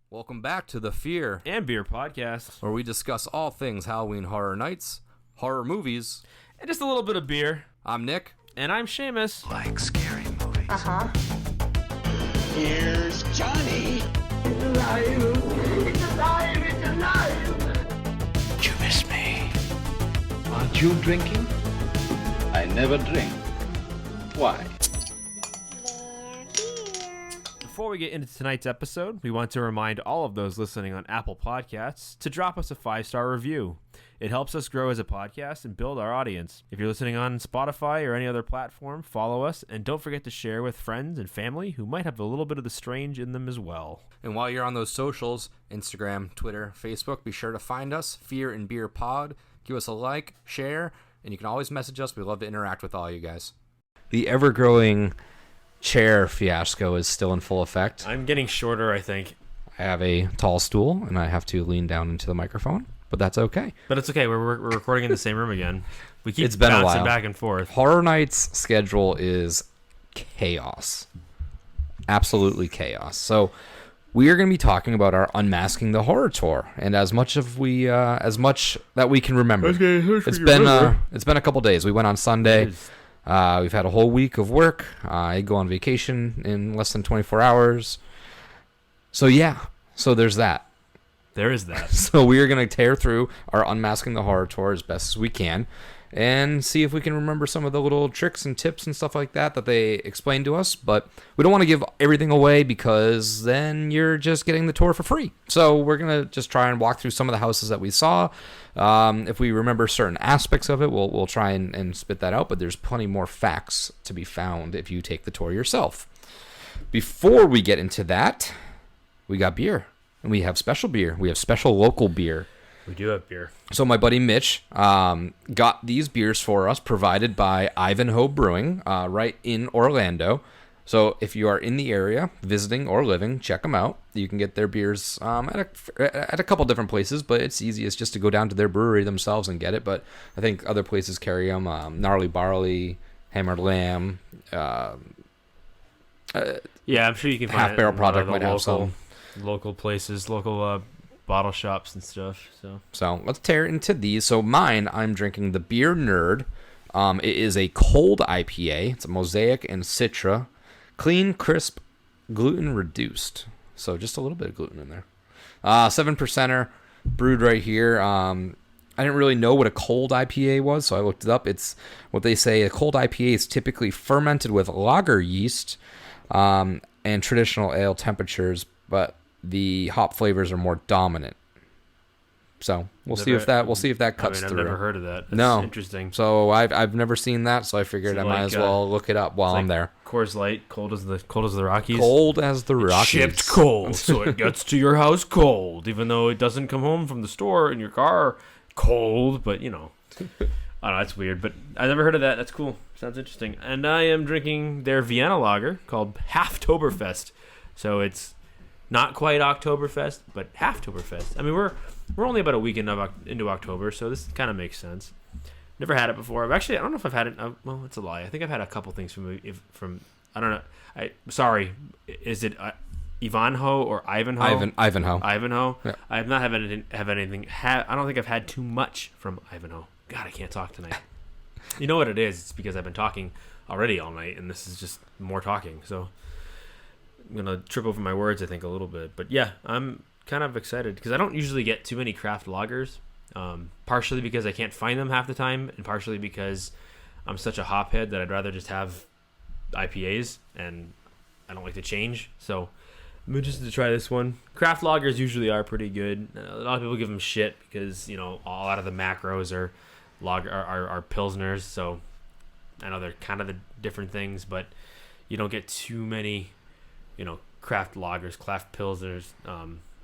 Welcome back to the Fear and Beer podcast, where we discuss all things Halloween Horror Nights, horror movies, and just a little bit of beer. I'm Nick. And I'm Shamus. Like scary movies. Uh-huh. Here's Johnny. It's alive. It's alive. It's alive. Did you miss me? Aren't you drinking? I never drink. Why? Before we get into tonight's episode, we want to remind all of those listening on Apple Podcasts to drop us a 5-star review. It helps us grow as a podcast and build our audience. If you're listening on Spotify or any other platform, follow us, and don't forget to share with friends and family who might have a little bit of the strange in them as well. And while you're on those socials, Instagram, Twitter, Facebook, be sure to find us, Fear and Beer Pod. Give us a like, share, and you can always message us. We love to interact with all you guys. The ever-growing chair fiasco is still in full effect. I'm getting shorter, I think. I have a tall stool, and I have to lean down into the microphone, but that's okay. But it's okay. We're recording in the same room again. We keep It's been a bouncing while. back and forth. Horror Nights' schedule is chaos. Absolutely chaos. So we are going to be talking about our Unmasking the Horror Tour, and as much that we can remember. It's been a couple days. We went on Sunday. We've had a whole week of work. I go on vacation in less than 24 hours. So there's that. There is that. So we are going to tear through our Unmasking the Horror Tour as best as we can and see if we can remember some of the little tricks and tips and stuff like that they explained to us. But we don't want to give everything away because then you're just getting the tour for free. So we're going to just try and walk through some of the houses that we saw. If we remember certain aspects of it, we'll try and spit that out. But there's plenty more facts to be found if you take the tour yourself. Before we get into that, we got beer. And we have special beer. We have special local beer. We do have beer. So my buddy Mitch got these beers for us, provided by Ivanhoe Brewing, right in Orlando. So if you are in the area, visiting or living, check them out. You can get their beers at a couple different places, but it's easiest just to go down to their brewery themselves and get it. But I think other places carry them. Gnarly Barley, Hammered Lamb. Yeah, I'm sure you can find Half Barrel Project might have some. Local places, local bottle shops and stuff. So let's tear into these. So mine, I'm drinking the Beer Nerd. It is a cold IPA. It's a Mosaic and Citra. Clean, crisp, gluten reduced. So just a little bit of gluten in there. 7%er brewed right here. I didn't really know what a cold IPA was, so I looked it up. It's what they say. A cold IPA is typically fermented with lager yeast and traditional ale temperatures, but the hop flavors are more dominant. So we'll see if that cuts through. I've never heard of that. That's interesting. So I've never seen that, so I figured I might as well look it up while I'm there. Coors Light, cold as the Rockies. Cold as the Rockies. Shipped cold, so it gets to your house cold, even though it doesn't come home from the store in your car cold. But I don't know, that's weird. But I never heard of that. That's cool. Sounds interesting. And I am drinking their Vienna lager called Halftoberfest. So it's not quite Oktoberfest, but Halftoberfest. I mean, we're only about a week into October, so this kind of makes sense. Never had it before. I don't know if I've had it. Well, it's a lie. I think I've had a couple things from I don't know. Sorry, is it Ivanhoe or Ivanhoe? Ivanhoe. Ivanhoe. Yeah. I have not have anything. I don't think I've had too much from Ivanhoe. God, I can't talk tonight. You know what it is? It's because I've been talking already all night, and this is just more talking. So I'm gonna trip over my words, I think, a little bit. But yeah, I'm kind of excited because I don't usually get too many craft lagers. Partially because I can't find them half the time, and partially because I'm such a hophead that I'd rather just have IPAs, and I don't like to change. So I'm interested to try this one. Craft lagers usually are pretty good. A lot of people give them shit because a lot of the macros are pilsners. So I know they're kind of the different things, but you don't get too many craft lagers, craft pilsners,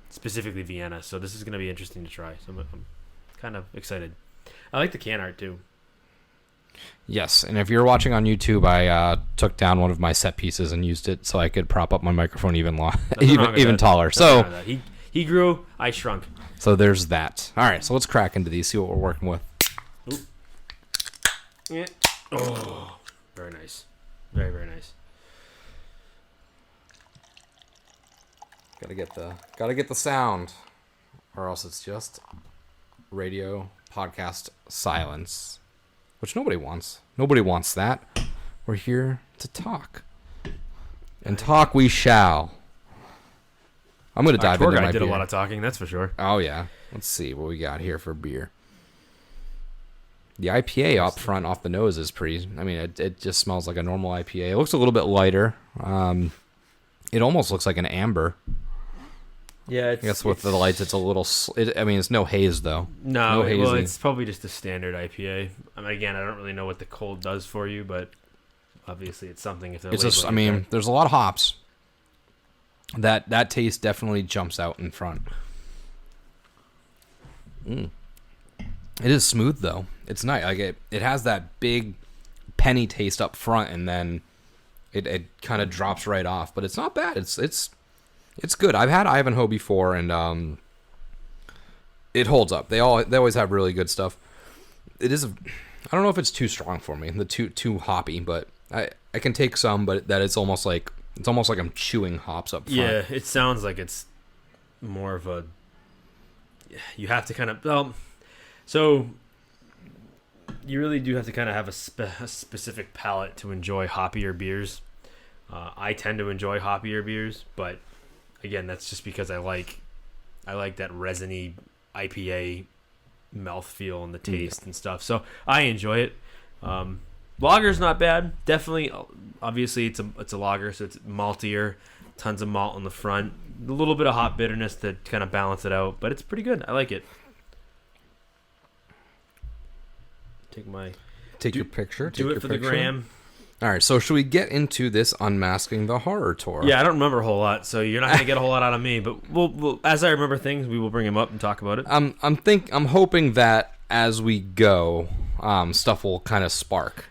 specifically Vienna. So this is going to be interesting to try. So I'm kind of excited. I like the can art too. Yes, and if you're watching on YouTube, I took down one of my set pieces and used it so I could prop up my microphone even taller. So he grew, I shrunk. So there's that. All right, so let's crack into these, see what we're working with. Ooh. Yeah. Oh, very nice. Very, very nice. Gotta get the sound, or else it's just radio podcast silence, which nobody wants. Nobody wants that. We're here to talk, and talk we shall. I'm gonna dive into my beer. Did a lot of talking, that's for sure. Oh yeah. Let's see what we got here for beer. The IPA up front off the nose is pretty. I mean, it just smells like a normal IPA. It looks a little bit lighter. It almost looks like an amber. Yeah, I guess with the lights, it's a little. It's no haze though. No hazy. well, it's probably just a standard IPA. I mean, again, I don't really know what the cold does for you, but obviously it's something. If they're it's just. I mean, there's a lot of hops. That taste definitely jumps out in front. It is smooth though. It's nice. Like it has that big penny taste up front, and then it kind of drops right off. But it's not bad. It's good. I've had Ivanhoe before, and it holds up. They always have really good stuff. It is. I don't know if it's too strong for me. The too hoppy, but I can take some. But that it's almost like I'm chewing hops up front. Yeah, it sounds like it's more of a. You have to kind of so you really do have to kind of have a specific palate to enjoy hoppier beers. I tend to enjoy hoppier beers, but again, that's just because I like that resiny IPA mouthfeel and the taste and stuff. So I enjoy it. Lager's not bad. Definitely, obviously it's a lager, so it's maltier. Tons of malt on the front. A little bit of hop bitterness to kind of balance it out, but it's pretty good. I like it. Take your picture. Do it for the gram. All right, so should we get into this Unmasking the Horror Tour? Yeah, I don't remember a whole lot, so you're not going to get a whole lot out of me, but we'll as I remember things, we will bring them up and talk about it. I'm hoping that as we go, stuff will kind of spark.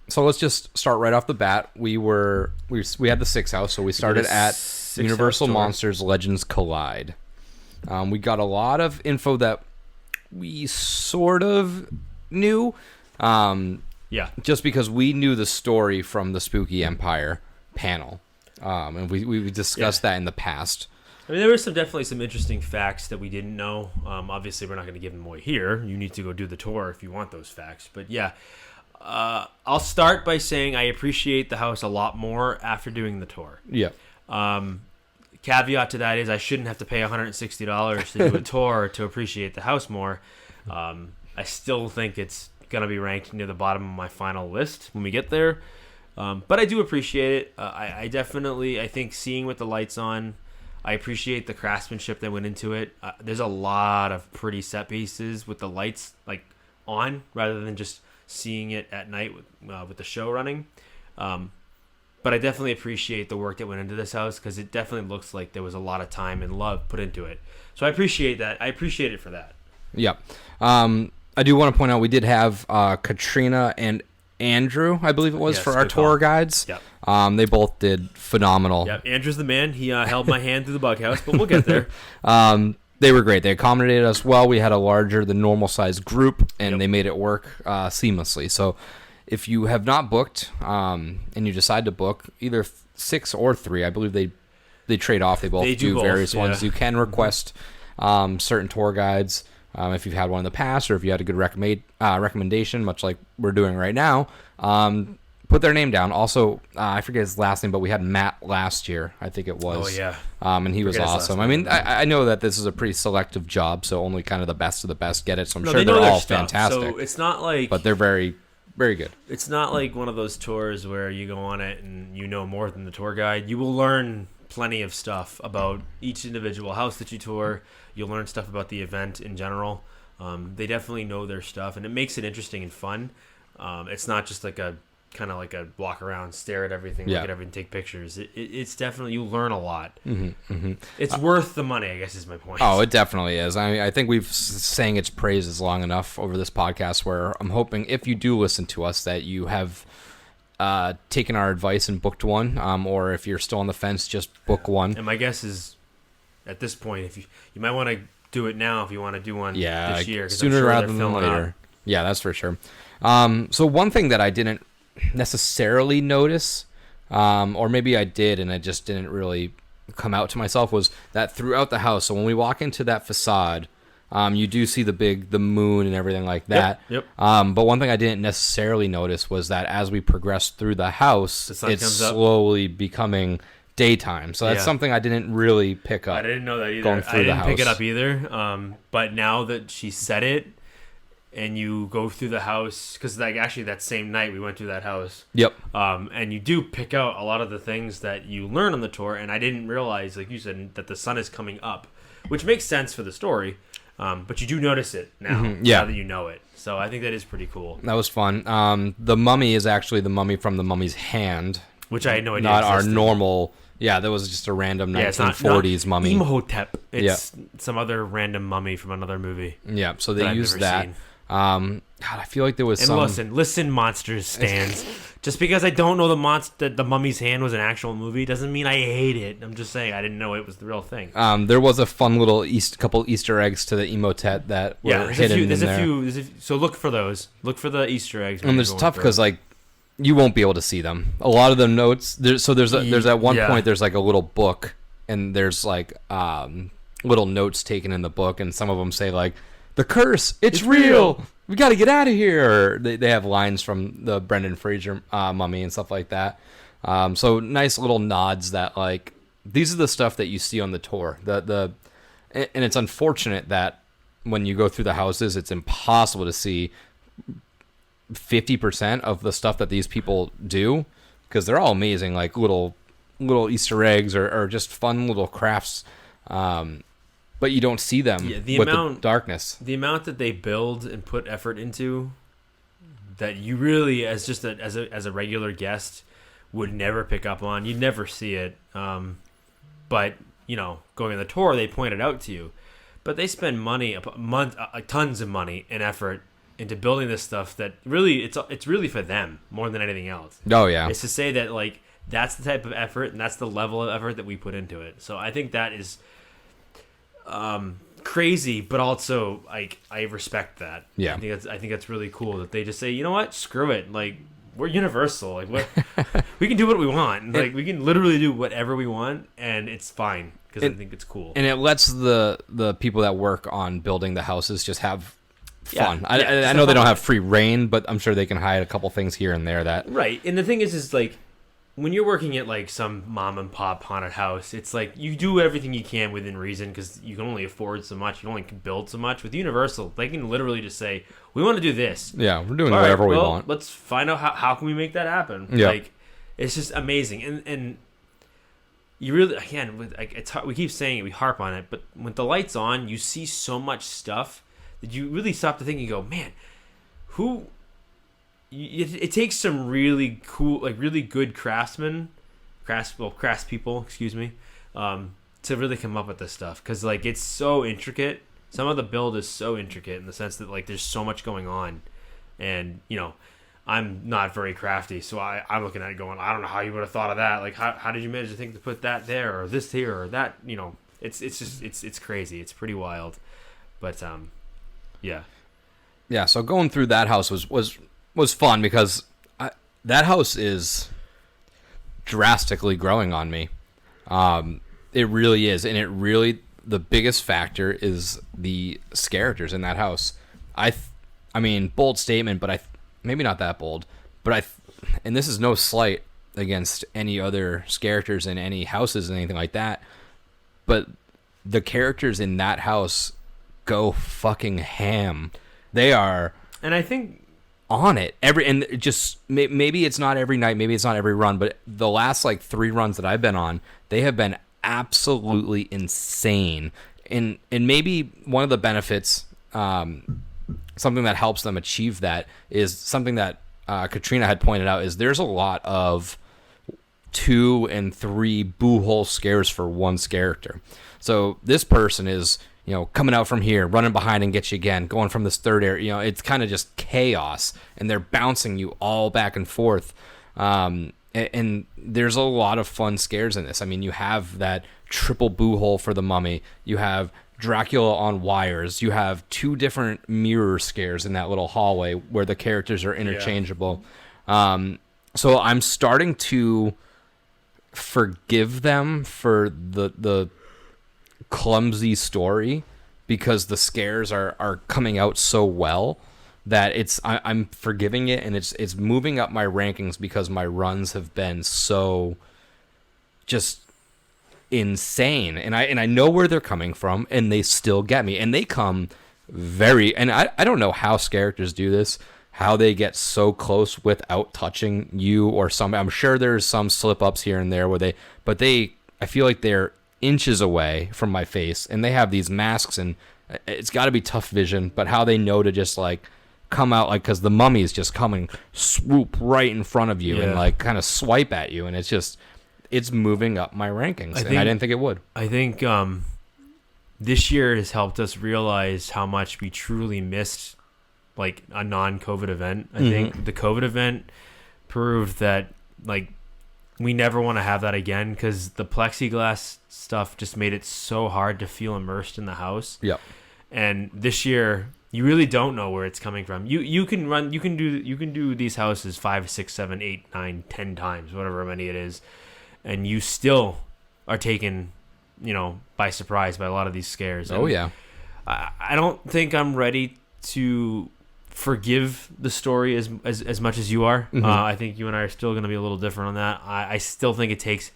So let's just start right off the bat. We had the Six House, so we started at Universal Monsters Legends Collide. We got a lot of info that we sort of knew. Yeah. Just because we knew the story from the Spooky Empire panel. And we discussed that in the past. I mean, there were definitely some interesting facts that we didn't know. Obviously, we're not going to give them away here. You need to go do the tour if you want those facts. But yeah, I'll start by saying I appreciate the house a lot more after doing the tour. Yeah. Caveat to that is I shouldn't have to pay $160 to do a tour to appreciate the house more. I still think it's going to be ranked near the bottom of my final list when we get there. But I do appreciate it. I think seeing with the lights on, I appreciate the craftsmanship that went into it. There's a lot of pretty set pieces with the lights like on rather than just seeing it at night with the show running. But I definitely appreciate the work that went into this house because it definitely looks like there was a lot of time and love put into it. So I appreciate that. I appreciate it for that. Yeah. I do want to point out we did have Katrina and Andrew, I believe it was, for our tour guides. Yep. They both did phenomenal. Yep. Andrew's the man. He held my hand through the bug house, but we'll get there. They were great. They accommodated us well. We had a larger than normal size group, and they made it work seamlessly. So if you have not booked and you decide to book either 6 or 3, I believe they trade off. They both do various ones. You can request certain tour guides if you've had one in the past or if you had a good recommendation, much like we're doing right now. Put their name down. Also, I forget his last name, but we had Matt last year, I think it was. Oh, yeah. And he was awesome. I mean, I know that this is a pretty selective job, so only kind of the best of the best get it. So I'm sure they're all fantastic. So it's not like... But they're very, very good. It's not like one of those tours where you go on it and you know more than the tour guide. You will learn plenty of stuff about each individual house that you tour. You'll learn stuff about the event in general. They definitely know their stuff, and it makes it interesting and fun. It's not just like a kind of like a walk around, stare at everything, look at everything, take pictures. It's definitely, you learn a lot. It's worth the money, I guess is my point. Oh, it definitely is. I think we've sang its praises long enough over this podcast where I'm hoping if you do listen to us that you have taken our advice and booked one, or if you're still on the fence, just book one. And my guess is at this point, if you might want to do it now if you want to do one this year. Sooner rather than later. Yeah, that's for sure. So one thing that I didn't necessarily notice, or maybe I did and I just didn't really come out to myself was that throughout the house. So when we walk into that facade, you do see the moon and everything like that. Yep. But one thing I didn't necessarily notice was that as we progress through the house, sun it's comes up. slowly becoming daytime. So that's Yeah. something I didn't really pick up. I didn't know that either. Going through I the didn't pick it house. up either. But now that she said it, and you go through the house, because like actually that same night we went through that house. Yep. And you do pick out a lot of the things that you learn on the tour, and I didn't realize, like you said, that the sun is coming up, which makes sense for the story. But you do notice it now, yeah. now that you know it. So I think that is pretty cool. That was fun. The mummy is actually the mummy from the Mummy's Hand. Which I had no idea Not our existed. normal. Yeah, that was just a random Yeah, it's not 1940s mummy. Imhotep. It's some other random mummy from another movie. Yeah, so that they I've used never that. seen. God, I feel like there was And some. listen, Monsters stands. Just because I don't know the Mummy's Hand was an actual movie doesn't mean I hate it. I'm just saying I didn't know it was the real thing. There was a fun little couple Easter eggs to the Emotet that were hidden in there. So look for those. Look for the Easter eggs. when And you're it's going tough through. because like you won't be able to see them. A lot of the notes. There's at one Yeah. point there's like a little book and there's like little notes taken in the book and some of them say like the curse. It's real. We got to get out of here. Or they have lines from the Brendan Fraser mummy and stuff like that. So nice little nods that like these are the stuff that you see on the tour. And it's unfortunate that when you go through the houses, it's impossible to see 50% of the stuff that these people do because they're all amazing, like little Easter eggs or just fun little crafts. But you don't see them with the darkness. The amount that they build and put effort into that you really, as a regular guest, would never pick up on. You'd never see it. But going on the tour, they point it out to you. But they spend tons of money and effort into building this stuff that really it's really for them more than anything else. Oh yeah, It's to say that like that's the type of effort and that's the level of effort that we put into it. So I think that is crazy, but also like I respect that. Yeah. I think that's really cool that they just say, you know what, screw it, like we're Universal, like what we can do what we want, like we can literally do whatever we want, and it's fine because I think it's cool. and it lets the people that work on building the houses just have fun. I know they don't have free reign, but I'm sure they can hide a couple things here and there that Right, and the thing is like when you're working at like some mom and pop haunted house, it's like you do everything you can within reason because you can only afford so much, you only can build so much. With Universal, they can literally just say, "We want to do this." yeah, we're doing All whatever right, we well, want. Let's find out how can we make that happen. Yeah. Like it's just amazing, and you really again it's we keep saying it, we harp on it, but with the lights on, you see so much stuff that you really stop to think and go, man, it takes some really cool, like really good craftspeople, excuse me, to really come up with this stuff because like it's so intricate. Some of the build is so intricate in the sense that like there's so much going on, and I'm not very crafty, so I'm looking at it going, I don't know how you would have thought of that. Like how did you manage to think to put that there or this here or that? It's just it's crazy. It's pretty wild, but yeah. Yeah, so going through that house was fun because that house is drastically growing on me. It really is, and the biggest factor is the scarectors in that house. I mean, bold statement, but maybe not that bold, but and this is no slight against any other scarectors in any houses and anything like that, but the characters in that house go fucking ham. They are, and I think on it maybe it's not every night, maybe it's not every run, but the last like 3 runs that I've been on, they have been absolutely insane. And maybe one of the benefits, something that helps them achieve that is something that Katrina had pointed out, is there's a lot of 2 and 3 boo hole scares for one character. So this person is coming out from here, running behind and get you again, going from this third area. It's kind of just chaos, and they're bouncing you all back and forth. And there's a lot of fun scares in this. I mean, you have that triple boo hole for the mummy. You have Dracula on wires. You have 2 different mirror scares in that little hallway where the characters are interchangeable. So I'm starting to forgive them for the clumsy story, because the scares are coming out so well that I'm forgiving it, and it's moving up my rankings because my runs have been so just insane, and I know where they're coming from, and they still get me, and they come and I don't know how characters do this, how they get so close without touching you or something. I'm sure there's some slip ups here and there but I feel like they're inches away from my face, and they have these masks, and it's got to be tough vision, but how they know to just like come out, like, because the mummy is just coming, swoop right in front of you and like kind of swipe at you, and it's moving up my rankings, and I didn't think it would. I think this year has helped us realize how much we truly missed like a non-COVID event. I think the COVID event proved that like we never want to have that again, because the plexiglass stuff just made it so hard to feel immersed in the house. Yep. And this year, you really don't know where it's coming from. You can do these houses 5, 6, 7, 8, 9, 10 times, whatever many it is, and you still are taken, by surprise by a lot of these scares. And yeah. I don't think I'm ready to forgive the story as much as you are. I think you and I are still going to be a little different on that. I still think it takes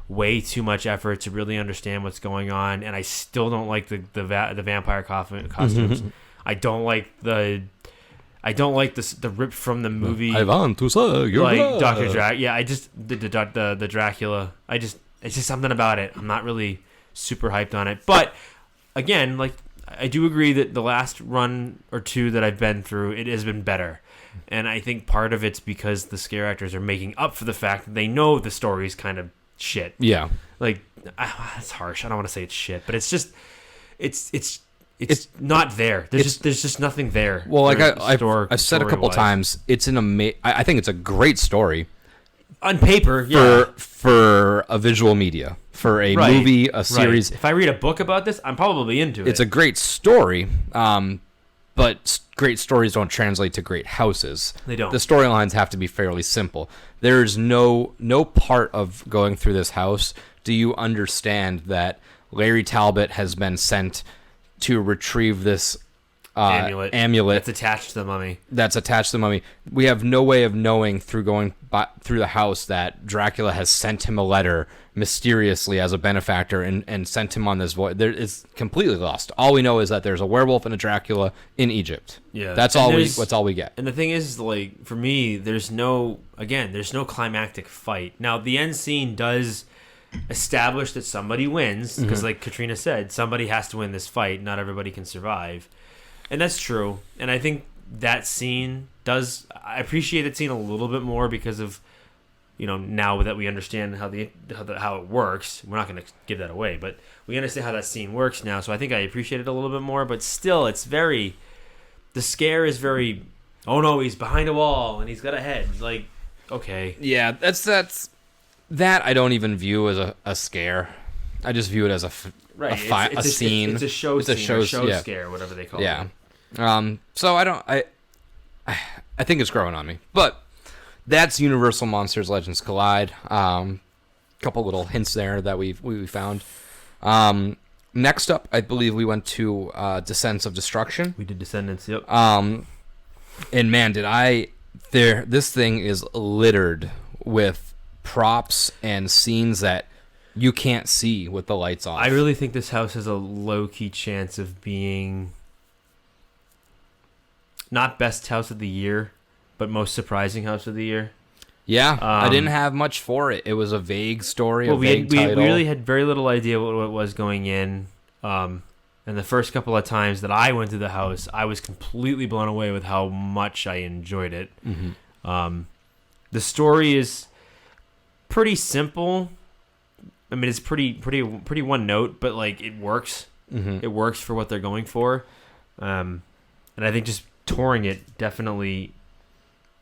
way too much effort to really understand what's going on, and I still don't like the vampire costumes. I don't like the rip from the movie. I want to say you're like blood. Dr. Dracula. Yeah, I just the Dracula. It's just something about it. I'm not really super hyped on it, but again, like, I do agree that the last run or two that I've been through, it has been better. And I think part of it's because the scare actors are making up for the fact that they know the story's kind of shit. Yeah. Like, it's harsh. I don't want to say it's shit, but it's just, it's not there. There's just nothing there. Well, like I've said a couple times, it's I think it's a great story. On paper, yeah. For a visual media. For a movie, a series. Right. If I read a book about this, I'm probably into it. It's a great story, but great stories don't translate to great houses. They don't. The storylines have to be fairly simple. There's no part of going through this house do you understand that Larry Talbot has been sent to retrieve this amulet that's attached to the mummy. We have no way of knowing through going through the house that Dracula has sent him a letter mysteriously as a benefactor and sent him on this voyage. It's completely lost. All we know is that there's a werewolf and a Dracula in Egypt. Yeah, that's all we get. And the thing is, like, for me, there's no climactic fight. Now the end scene does establish that somebody wins, because like Katrina said, somebody has to win this fight. Not everybody can survive. And that's true. And I think that scene I appreciate that scene a little bit more because of, now that we understand how it works. We're not going to give that away, but we understand how that scene works now. So I think I appreciate it a little bit more, but still the scare is very, oh no, he's behind a wall and he's got a head. Like, okay. Yeah, that I don't even view as a scare. I just view it as a scene. It's a show scene, or show scare, whatever they call it. Yeah. So I think it's growing on me, but that's Universal Monsters Legends Collide. Couple little hints there that we found. Next up, I believe we went to Descents of Destruction. We did Descendants. Yep. And man, this thing is littered with props and scenes that you can't see with the lights off. I really think this house has a low-key chance of being not best house of the year, but most surprising house of the year. Yeah, I didn't have much for it. It was a vague story, we title. We really had very little idea what it was going in. And the first couple of times that I went to the house, I was completely blown away with how much I enjoyed it. Mm-hmm. The story is pretty simple. I mean, it's pretty one note, but like it works. Mm-hmm. It works for what they're going for. And I think just touring it definitely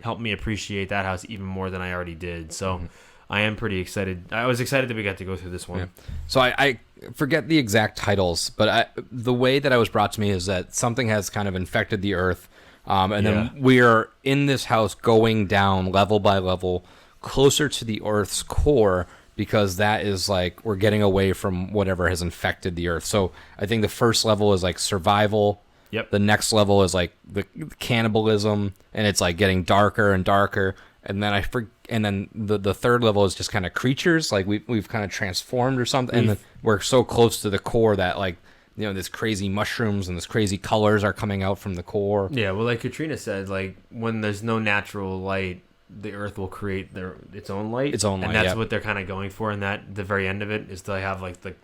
helped me appreciate that house even more than I already did. So I am pretty excited. I was excited that we got to go through this one. Yeah. So I forget the exact titles, but the way that I was brought to me is that something has kind of infected the earth. Then we are in this house going down level by level closer to the earth's core because that is like we're getting away from whatever has infected the earth. So I think the first level is like survival. Yep. The next level is like the cannibalism, and it's like getting darker and darker. And then the third level is just kind of creatures, like we've kind of transformed or something. And then we're so close to the core that like, you know, this crazy mushrooms and this crazy colors are coming out from the core. Yeah, well, like Katrina said, like when there's no natural light, the earth will create its own light. And that's what they're kind of going for. And that the very end of it is to have like the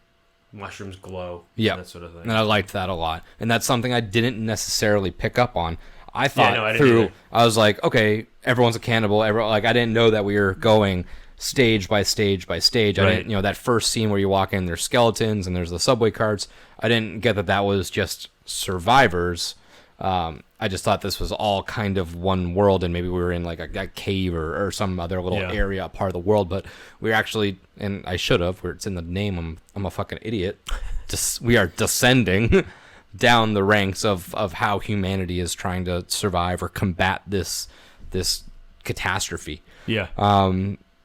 mushrooms glow. Yeah, that sort of thing. And I liked that a lot. And that's something I didn't necessarily pick up on. I thought I didn't either. I was like, okay, everyone's a cannibal. Like I didn't know that we were going stage by stage by stage. Right. I didn't, you know, that first scene where you walk in, there's skeletons and there's the subway carts. I didn't get that was just survivors. I just thought this was all kind of one world, and maybe we were in like a cave or some other little area, part of the world. But we're actually, and I should have, where it's in the name. I'm a fucking idiot. We are descending down the ranks of how humanity is trying to survive or combat this catastrophe. Yeah.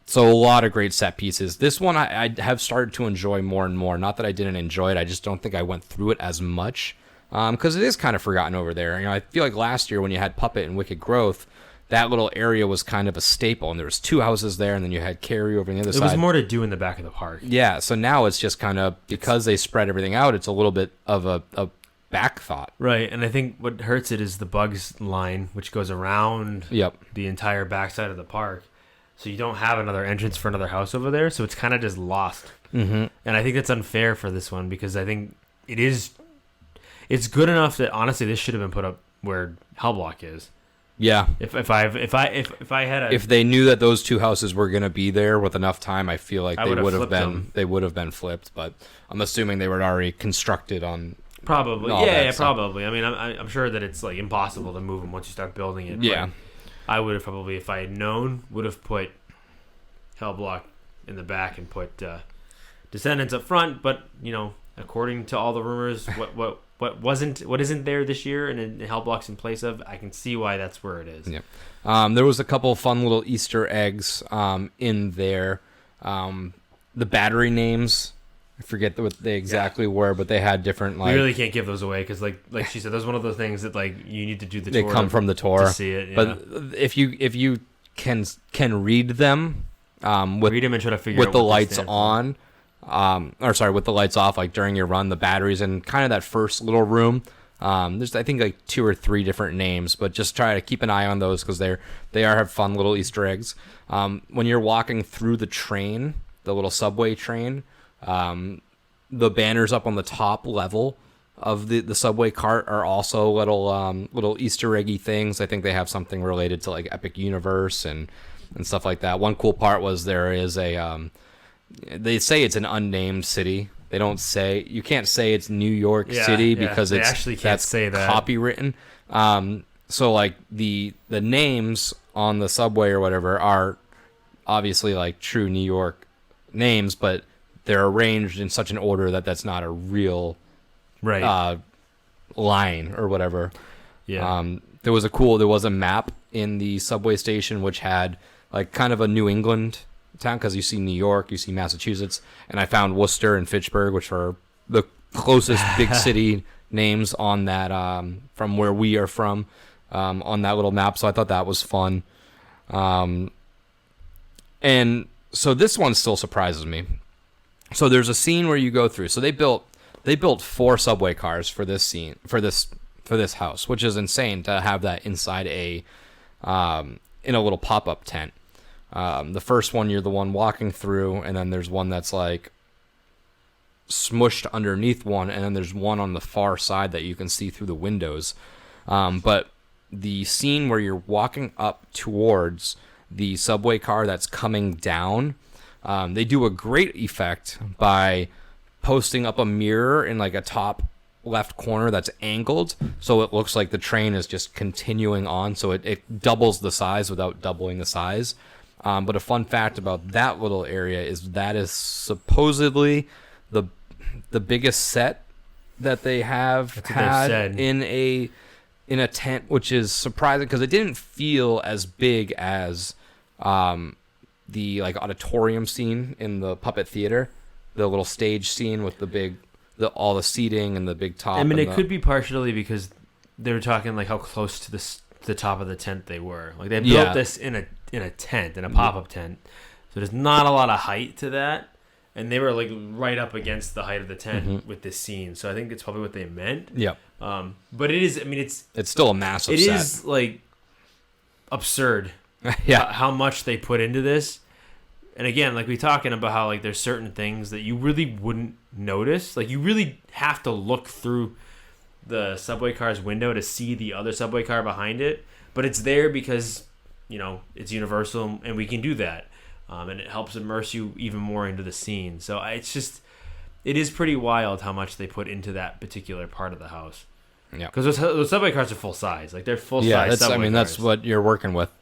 So a lot of great set pieces. This one I have started to enjoy more and more. Not that I didn't enjoy it, I just don't think I went through it as much. Because it is kind of forgotten over there. You know, I feel like last year when you had Puppet and Wicked Growth, that little area was kind of a staple, and there was 2 houses there, and then you had Carrie over on the other side. It was more to do in the back of the park. Yeah, so now it's just kind of, because they spread everything out, it's a little bit of a back thought. Right, and I think what hurts it is the Bugs line, which goes around the entire backside of the park. So you don't have another entrance for another house over there, so it's kind of just lost. Mm-hmm. And I think that's unfair for this one, because I think it's good enough that honestly this should have been put up where Hellblock is. Yeah. If I had if they knew that those 2 houses were going to be there with enough time, I feel like they would have been flipped. But I'm assuming they were already constructed on. Probably, probably. I mean, I'm sure that it's like impossible to move them once you start building it. Yeah. I would have probably, if I had known, would have put Hellblock in the back and put Descendants up front. But you know, according to all the rumors, what isn't there this year and Hellblock's in place of, I can see why that's where it is. Yeah. There was a couple fun little Easter eggs in there. The battery names, I forget what they exactly were, but they had different like. We really can't give those away because like she said, that's one of those things that like you need to do the tour. They come from the tour to see it. Yeah. But if you can read them, read them and try to figure out with the lights on. With the lights off, like during your run, the batteries in kind of that first little room. There's I think like 2 or 3 different names, but just try to keep an eye on those because they have fun little Easter eggs. When you're walking through the train, the little subway train, the banners up on the top level of the subway cart are also little Easter eggy things. I think they have something related to like Epic Universe and stuff like that. One cool part was there is a they say it's an unnamed city. They don't say, you can't say it's New York City because they actually can't say that. Copywritten. So like the names on the subway or whatever are obviously like true New York names, but they're arranged in such an order that that's not a real line or whatever. Yeah. There was a map in the subway station which had like kind of a New England town, because you see New York, you see Massachusetts, and I found Worcester and Fitchburg, which are the closest big city names on that from where we are from, on that little map. So I thought that was fun. And so this one still surprises me. So there's a scene where you go through. So they built 4 subway cars for this scene, for this house, which is insane to have that inside in a little pop-up tent. The first one, you're the one walking through, and then there's one that's like smushed underneath one, and then there's one on the far side that you can see through the windows. But the scene where you're walking up towards the subway car that's coming down, they do a great effect by posting up a mirror in like a top left corner that's angled, so it looks like the train is just continuing on, so it doubles the size without doubling the size. But a fun fact about that little area is that is supposedly the biggest set that they have had in a tent, which is surprising because it didn't feel as big as the like auditorium scene in the puppet theater, the little stage scene with all the seating and the big top. I mean, it could be partially because they were talking like how close to the top of the tent they were. Like they built this in a tent, in a pop-up tent, so there's not a lot of height to that, and they were like right up against the height of the tent with this scene. So I think it's probably what they meant. Yeah. But it is. I mean, it's still a massive. It set. is like absurd. Yeah. How much they put into this. And again, like we're talking about how like there's certain things that you really wouldn't notice. Like you really have to look through the subway car's window to see the other subway car behind it. But it's there because, it's Universal and we can do that. And it helps immerse you even more into the scene. So it is pretty wild how much they put into that particular part of the house. Yeah. Because those subway cars are full size. Like they're full size subway cars. That's what you're working with.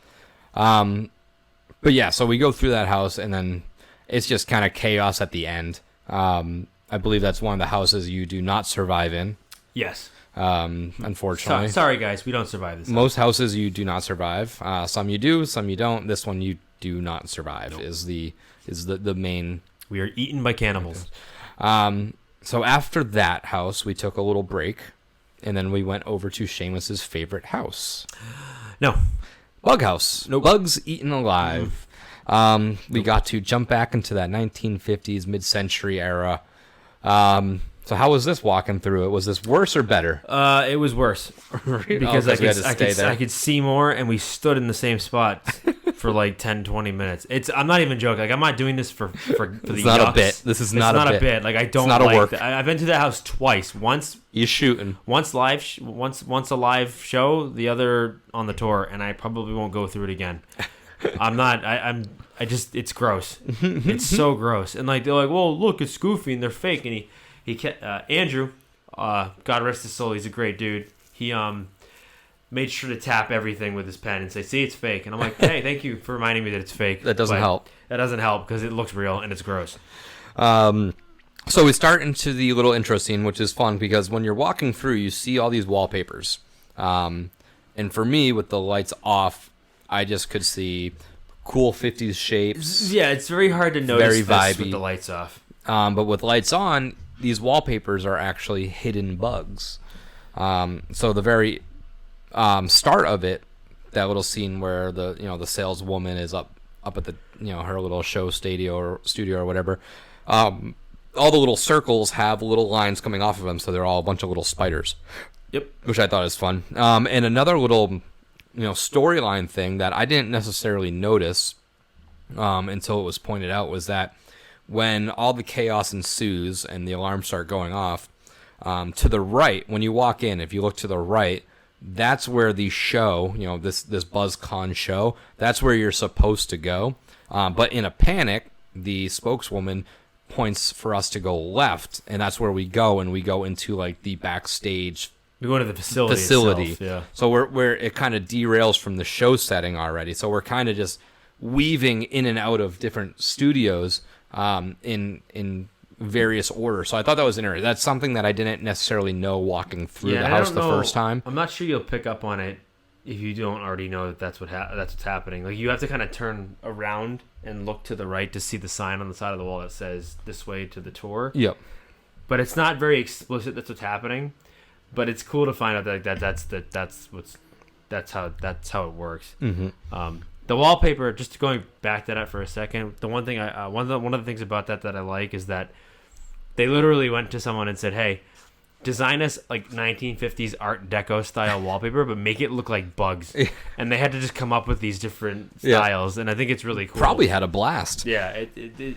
But yeah, so we go through that house, and then it's just kind of chaos at the end. I believe that's one of the houses you do not survive in. Yes. Unfortunately. Sorry, guys, we don't survive this. Most houses you do not survive. Some you do, some you don't. This one you do not survive. Nope. Is the main. We are eaten by cannibals. So after that house, we took a little break, and then we went over to Shamus's favorite house. No. Bug House. Nope. Bugs Eaten Alive. We got to jump back into that 1950s mid-century era. So how was this walking through it? Was this worse or better? It was worse because I could see more, and we stood in the same spot for like 10, 20 minutes. I'm not even joking. Like I'm not doing this for the It's not yucks. a bit. This is not a bit. Like I don't. It's not like a work. that. I've been to that house twice. Once you shooting. Once live. Once a live show. The other on the tour, and I probably won't go through it again. I'm not. I just. It's gross. It's so gross. And like they're like, well, look, it's goofy and they're fake. And Andrew, God rest his soul, he's a great dude. He made sure to tap everything with his pen and say, see, it's fake. And I'm like, hey, thank you for reminding me that it's fake. That doesn't help. That doesn't help because it looks real and it's gross. So we start into the little intro scene, which is fun because when you're walking through, you see all these wallpapers. And for me, with the lights off, I just could see cool 50s shapes. Yeah, it's very hard to notice very vibey with the lights off. But with lights on, these wallpapers are actually hidden bugs. So the very start of it, that little scene where the saleswoman is up at the her little show studio or whatever, all the little circles have little lines coming off of them, so they're all a bunch of little spiders. Yep. Which I thought was fun. And another little storyline thing that I didn't necessarily notice until it was pointed out was that when all the chaos ensues and the alarms start going off, to the right, when you walk in, if you look to the right, that's where the show, this BuzzCon show, that's where you're supposed to go. But in a panic, the spokeswoman points for us to go left, and that's where we go, and we go into like the backstage. We go to the facility itself, yeah. So we're it kind of derails from the show setting already. So we're kind of just weaving in and out of different studios in various orders. So I thought that was interesting. That's something that I didn't necessarily know walking through the house the first time. I'm not sure you'll pick up on it if you don't already know that that's what's happening. Like you have to kind of turn around and look to the right to see the sign on the side of the wall that says "This way to the tour." Yep. But it's not very explicit. That's what's happening. But it's cool to find out that that's how it works. Mm-hmm. The wallpaper. Just going back to that for a second. The one thing one of the things about that I like is that they literally went to someone and said, "Hey, design us like 1950s Art Deco style wallpaper, but make it look like bugs." And they had to just come up with these different styles, and I think it's really cool. Probably had a blast. Yeah, it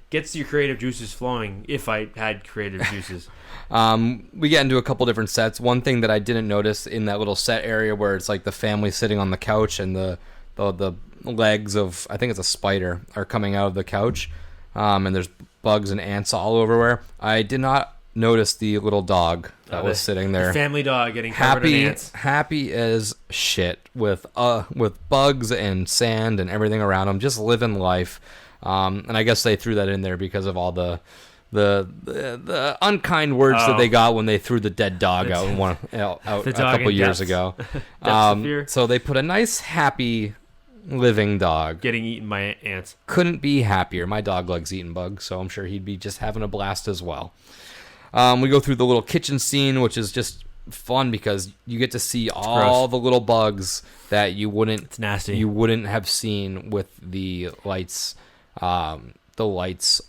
gets your creative juices flowing. If I had creative juices. We get into a couple different sets. One thing that I didn't notice in that little set area where it's like the family sitting on the couch and the legs of, I think it's a spider, are coming out of the couch, and there's bugs and ants all everywhere. I did not notice the little dog that was sitting there. The family dog getting covered in ants. Happy as shit with bugs and sand and everything around him, just living life. And I guess they threw that in there because of all the unkind words that they got when they threw the dead dog out a couple years ago. So they put a nice happy living dog. Getting eaten by ants. Couldn't be happier. My dog likes eating bugs, so I'm sure he'd be just having a blast as well. We go through the little kitchen scene, which is just fun because you get to see all the little bugs that you wouldn't. It's nasty. You wouldn't have seen with the lights. The lights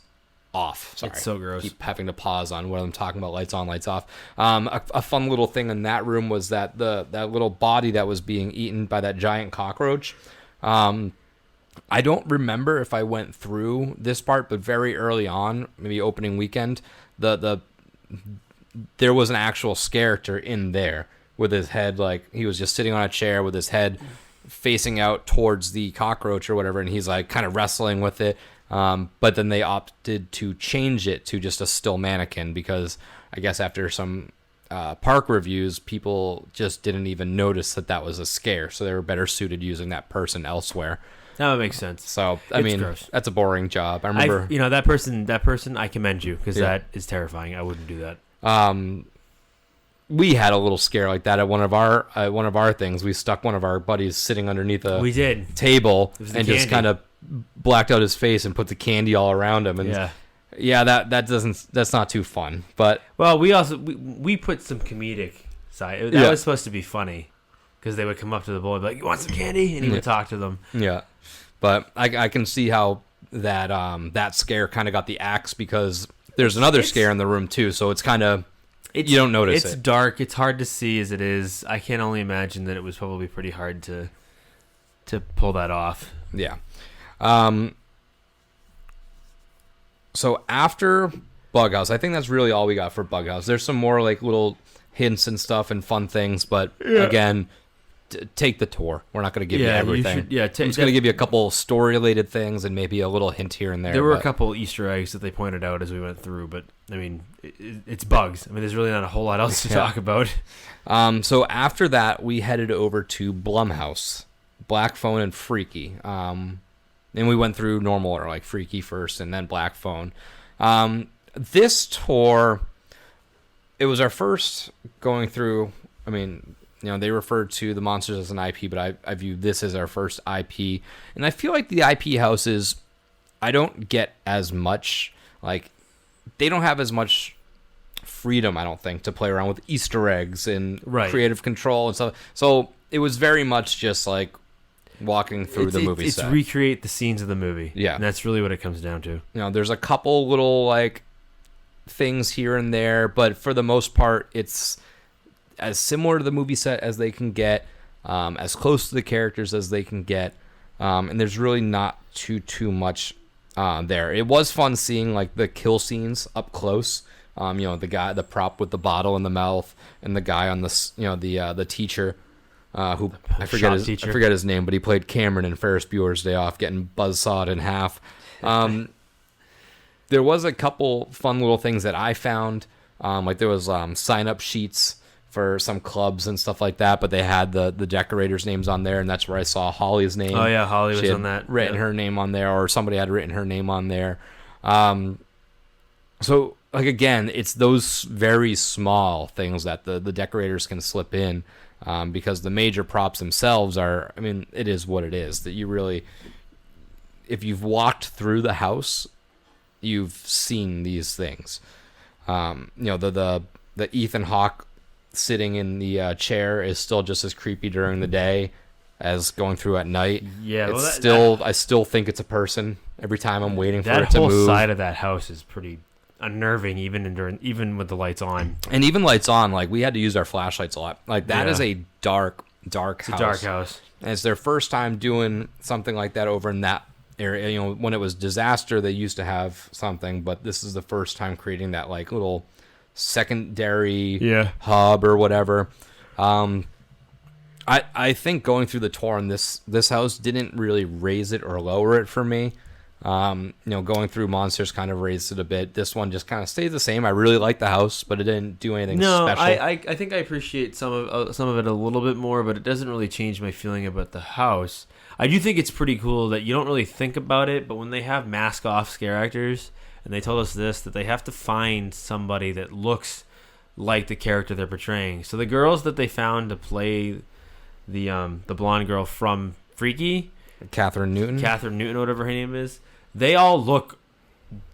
off. Sorry. It's so gross. Keep having to pause on what I'm talking about. Lights on, lights off. A fun little thing in that room was that that little body that was being eaten by that giant cockroach. I don't remember if I went through this part, but very early on, maybe opening weekend, there was an actual character in there with his head, like he was just sitting on a chair with his head facing out towards the cockroach or whatever, and he's like kind of wrestling with it. But then they opted to change it to just a still mannequin because I guess after some park reviews, people just didn't even notice that was a scare, so they were better suited using that person elsewhere. That makes sense. So I mean, gross. That's a boring job. I remember, that person. I commend you because that is terrifying. I wouldn't do that. We had a little scare like that at one of our things. We stuck one of our buddies sitting underneath a table and just kind of blacked out his face and put the candy all around him. And that's not too fun. But well, we put some comedic side. That was supposed to be funny because they would come up to the boy and be like, "You want some candy?" And he would talk to them. Yeah, but I can see how that scare kind of got the axe because there's another scare in the room too. So it's kind of. You don't notice it. It's dark. It's hard to see as it is. I can only imagine that it was probably pretty hard to pull that off. Yeah. So after Bug House, I think that's really all we got for Bug House. There's some more like little hints and stuff and fun things, but again, take the tour. We're not going to give you everything. I'm just going to give you a couple story-related things and maybe a little hint here and there. There were a couple Easter eggs that they pointed out as we went through, but I mean, it's bugs. I mean, there's really not a whole lot else to talk about. So after that, we headed over to Blum House, Black Phone and Freaky. And we went through normal or like Freaky first and then Black Phone. This tour, it was our first going through. I mean, they referred to the monsters as an IP, but I view this as our first IP. And I feel like the IP houses, I don't get as much, like, they don't have as much freedom, I don't think, to play around with Easter eggs and creative control and stuff. So it was very much just like walking through the movie set. It's recreate the scenes of the movie. Yeah. And that's really what it comes down to. There's a couple little, like, things here and there, but for the most part, it's as similar to the movie set as they can get, as close to the characters as they can get, and there's really not too much there. It was fun seeing like the kill scenes up close. The prop with the bottle in the mouth, and the guy on the teacher, who I forget his name, but he played Cameron in Ferris Bueller's Day Off, getting buzzsawed in half. There was a couple fun little things that I found, like there was sign up sheets for some clubs and stuff like that, but they had the decorators' names on there, and that's where I saw Holly's name. Oh yeah, Holly was on that. Written her name on there, or somebody had written her name on there. So like again, it's those very small things that the decorators can slip in, because the major props themselves are. I mean, it is what it is. That you really, if you've walked through the house, you've seen these things. The Ethan Hawke sitting in the chair is still just as creepy during the day as going through at night. Yeah, I still think it's a person every time I'm waiting for it to move. That whole side of that house is pretty unnerving, even with the lights on. And even lights on, like we had to use our flashlights a lot. Like that is a dark house. It's a dark house. And it's their first time doing something like that over in that area. When it was Disaster, they used to have something, but this is the first time creating that like little secondary hub or whatever. I think going through the tour in this house didn't really raise it or lower it for me. Going through Monsters kind of raised it a bit. This one just kind of stayed the same. I really liked the house, but it didn't do anything special. I think I appreciate some of it a little bit more, but it doesn't really change my feeling about the house. I do think it's pretty cool that you don't really think about it, but when they have mask off scare actors, and they told us that they have to find somebody that looks like the character they're portraying. So the girls that they found to play the blonde girl from Freaky, Catherine Newton. Catherine Newton, whatever her name is. They all look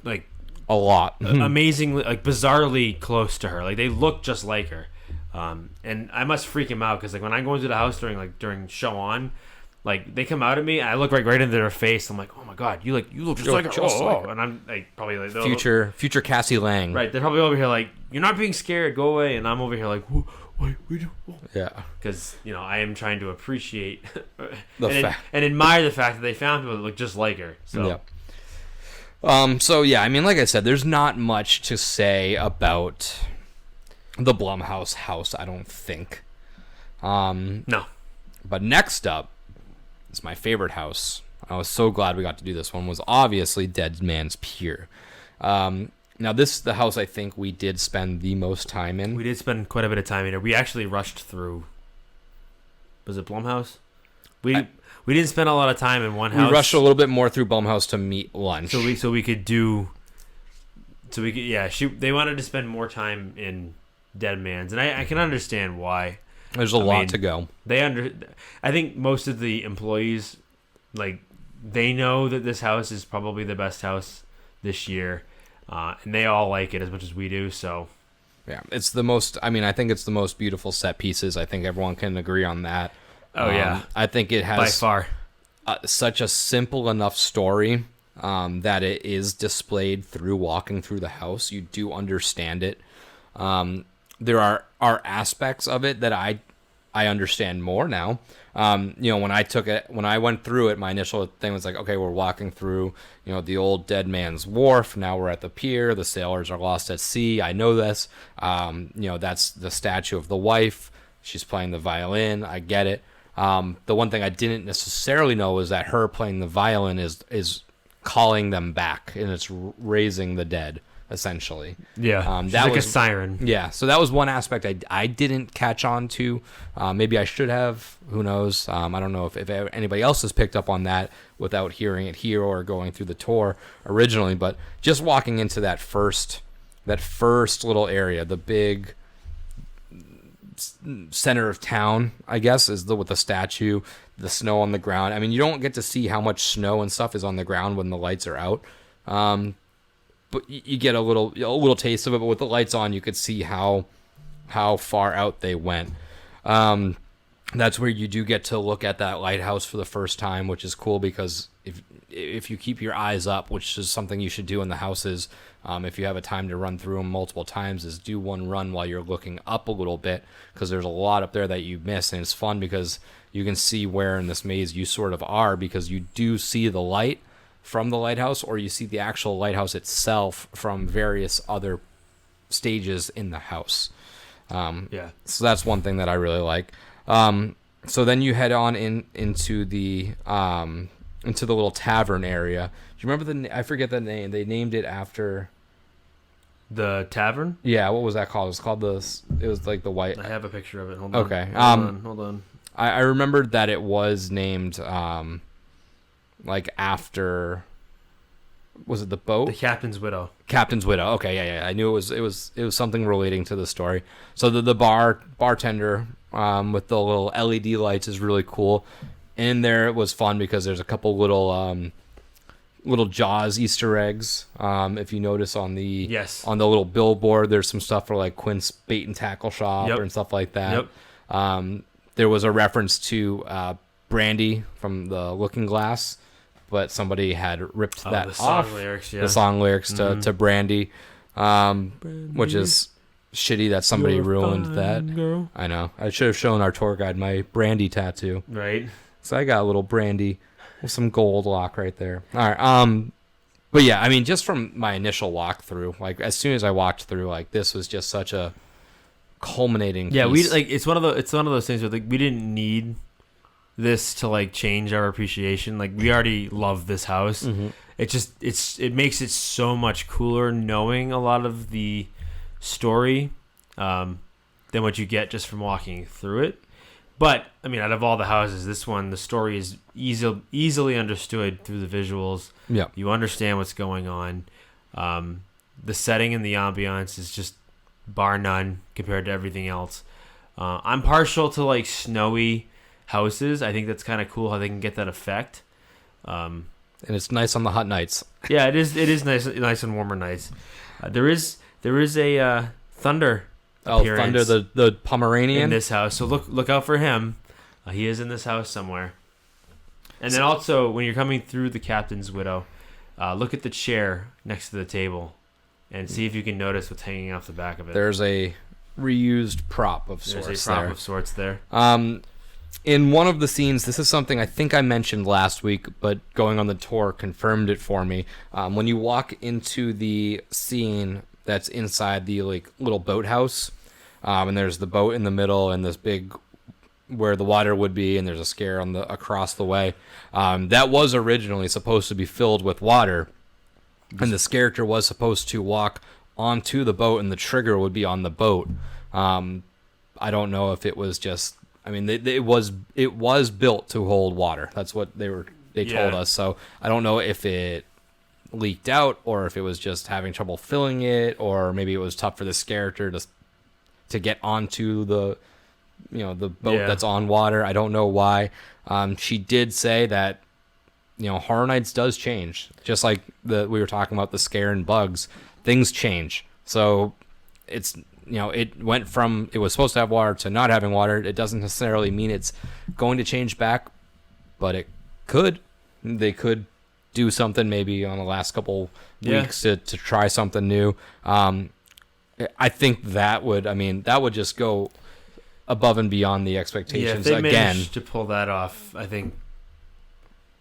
like A lot. amazingly, like bizarrely close to her. Like they look just like her. And I must freak him out because like when I go into the house during show on, like they come out at me, and I look right into their face. I'm like, oh my god, you look just like her. just like her. And I'm like probably like Future Cassie Lang. right. They're probably over here like, you're not being scared, go away. And I'm over here like, wait, we do. Yeah. Because I am trying to appreciate The and admire the fact that they found people that look just like her. So Yeah. So yeah, I mean, like I said, there's not much to say about the Blum house, I don't think. No. But next up is my favorite house. I was so glad we got to do this one. Was obviously Dead Man's Pier. Now this is the house I think we did spend the most time in. We did spend quite a bit of time in it. We actually rushed through. Was it Blum House? We didn't spend a lot of time in one house. We rushed a little bit more through Blum House to meet lunch. we could they wanted to spend more time in Dead Man's, and I can understand why. There's a lot to go. I think most of the employees, like, they know that this house is probably the best house this year, and they all like it as much as we do. So, yeah, it's the most. I mean, I think it's the most beautiful set pieces. I think everyone can agree on that. Oh yeah, I think it has by far such a simple enough story that it is displayed through walking through the house. You do understand it. There are aspects of it that I understand more now. When I went through it, my initial thing was like, okay, we're walking through, the old Dead Man's Wharf. Now we're at the pier. The sailors are lost at sea. I know this. That's the statue of the wife. She's playing the violin. I get it. The one thing I didn't necessarily know is that her playing the violin is calling them back, and it's raising the dead. Essentially, yeah, she's that like was a siren. Yeah, so that was one aspect I didn't catch on to. Maybe I should have. Who knows? I don't know if anybody else has picked up on that without hearing it here or going through the tour originally. But just walking into that first little area, the big center of town, I guess, is with the statue, the snow on the ground. I mean, you don't get to see how much snow and stuff is on the ground when the lights are out. But you get a little taste of it. But with the lights on, you could see how far out they went. That's where you do get to look at that lighthouse for the first time, which is cool because if you keep your eyes up, which is something you should do in the houses, if you have a time to run through them multiple times, is do one run while you're looking up a little bit, because there's a lot up there that you miss, and it's fun because you can see where in this maze you sort of are, because you do see the light from the lighthouse, or you see the actual lighthouse itself from various other stages in the house. So that's one thing that I really like. So then you head on into the little tavern area. Do you remember I forget the name. They named it after the tavern. Yeah, what was that called? It was like the white. I have a picture of it. Hold on. Okay. Hold on. I remembered that it was named like after, was it the boat? The Captain's Widow. Captain's Widow. Okay, yeah. I knew it was something relating to the story. So the bartender with the little LED lights is really cool. In there it was fun because there's a couple little Jaws Easter eggs. If you notice on the little billboard, there's some stuff for like Quint's Bait and Tackle Shop and stuff like that. Yep. There was a reference to Brandy from the Looking Glass, but somebody had ripped that off. The song lyrics to Brandy, which is shitty that somebody ruined that. Girl. I know. I should have shown our tour guide my Brandy tattoo. Right. So I got a little Brandy with some gold lock right there. All right. But yeah, I mean, just from my initial walkthrough, like as soon as I walked through, like this was just such a culminating piece. We like it's one of those things where like we didn't need this to like change our appreciation. Like we already love this house. Mm-hmm. It makes it so much cooler knowing a lot of the story than what you get just from walking through it. But I mean, out of all the houses, this one, the story is easily understood through the visuals. Yeah, you understand what's going on. The setting and the ambiance is just bar none compared to everything else. I'm partial to like snowy houses. I think that's kind of cool how they can get that effect. And it's nice on the hot nights. Yeah, it is. It is nice on warmer nights. There is a Thunder. Thunder, the Pomeranian in this house. So look out for him. He is in this house somewhere. And then also, when you're coming through the captain's widow, look at the chair next to the table, and see if you can notice what's hanging off the back of it. There's a reused prop of sorts. There's a prop of sorts there. In one of the scenes, this is something I think I mentioned last week, but going on the tour confirmed it for me. When you walk into the scene that's inside the little boathouse, and there's the boat in the middle and this big where the water would be, and there's a scare on the across the way. That was originally supposed to be filled with water, and this character was supposed to walk onto the boat, and the trigger would be on the boat. I don't know if it was just. I mean, it was built to hold water. That's what they told us. So I don't know if it leaked out or if it was just having trouble filling it, or maybe it was tough for this character to get onto the boat that's on water. I don't know why. She did say that Horror Nights does change, just like we were talking about the scare and bugs. Things change. So it's it went from it was supposed to have water to not having water. It doesn't necessarily mean it's going to change back, but it could. They could do something maybe on the last couple weeks to try something new. I think that would just go above and beyond the expectations. Yeah, if they managed to pull that off, I think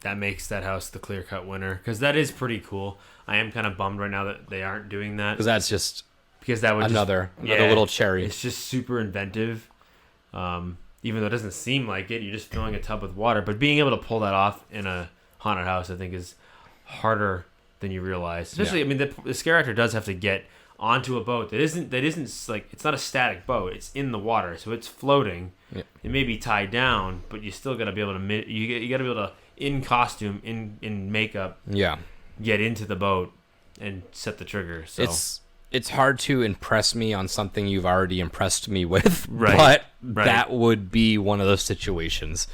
that makes that house the clear-cut winner, because that is pretty cool. I am kind of bummed right now that they aren't doing that, because that would another just, little cherry. It's just super inventive. Even though it doesn't seem like it, you're just filling a tub with water. But being able to pull that off in a haunted house, I think, is harder than you realize. Especially, I mean, the scare actor does have to get onto a boat that isn't like, it's not a static boat. It's in the water, so it's floating. Yeah. It may be tied down, but you still got to be able to you got to be able to, in costume, in makeup, get into the boat and set the trigger. So it's hard to impress me on something you've already impressed me with, but that would be one of those situations.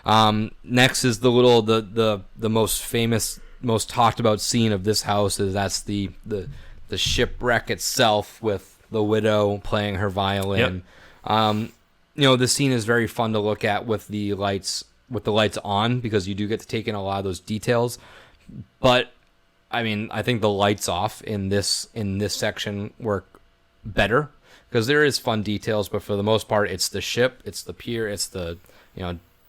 Next is the most famous, most talked about scene of this house that's the shipwreck itself, with the widow playing her violin. Yep. The scene is very fun to look at with the lights on, because you do get to take in a lot of those details. But I mean, I think the lights off in this section work better, because there is fun details, but for the most part, it's the ship, it's the pier, it's the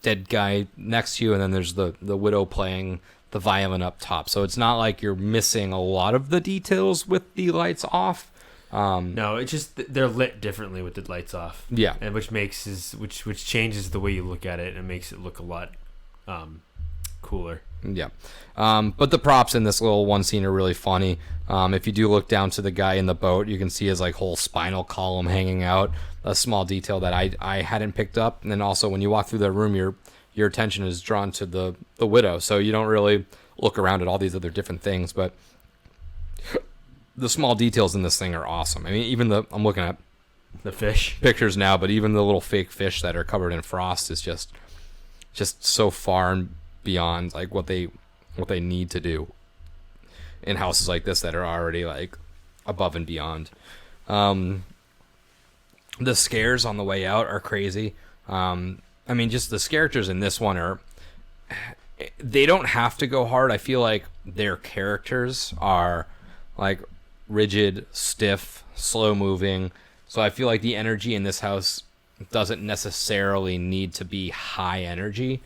dead guy next to you, and then there's the widow playing the violin up top. So it's not like you're missing a lot of the details with the lights off. No, it's just they're lit differently with the lights off. Yeah, and which changes the way you look at it and makes it look a lot cooler. Yeah. But the props in this little one scene are really funny. If you do look down to the guy in the boat, you can see his whole spinal column hanging out. A small detail that I hadn't picked up. And then also when you walk through the room, your attention is drawn to the widow, so you don't really look around at all these other different things. But the small details in this thing are awesome. I mean, even I'm looking at the fish pictures now, but even the little fake fish that are covered in frost is just so far and beyond what they need to do in houses like this that are already above and beyond. The scares on the way out are crazy. I mean, just the characters in this one they don't have to go hard. I feel like their characters are rigid, stiff, slow moving. So I feel like the energy in this house doesn't necessarily need to be high energy.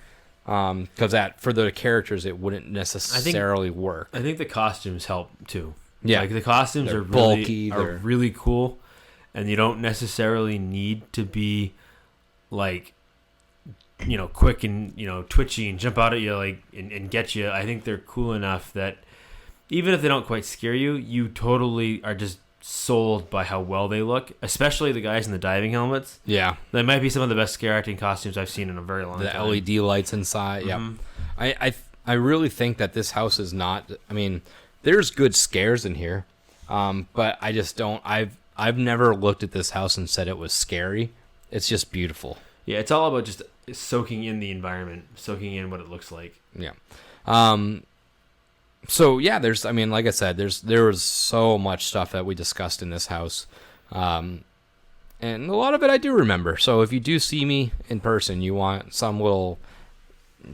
Because for the characters, it wouldn't necessarily work. I think the costumes help too. Yeah, the costumes are bulky, really cool, and you don't necessarily need to be quick and twitchy and jump out at you and get you. I think they're cool enough that even if they don't quite scare you, you totally are just sold by how well they look, especially the guys in the diving helmets. Yeah, they might be some of the best scare acting costumes I've seen in a very long time. The LED lights inside. Mm-hmm. Yeah, I really think that this house is not. I mean, there's good scares in here, but I just don't. I've never looked at this house and said it was scary. It's just beautiful. Yeah, it's all about just soaking in the environment, soaking in what it looks like. Yeah. So yeah, like I said, there was so much stuff that we discussed in this house. And a lot of it I do remember. So if you do see me in person, you want some little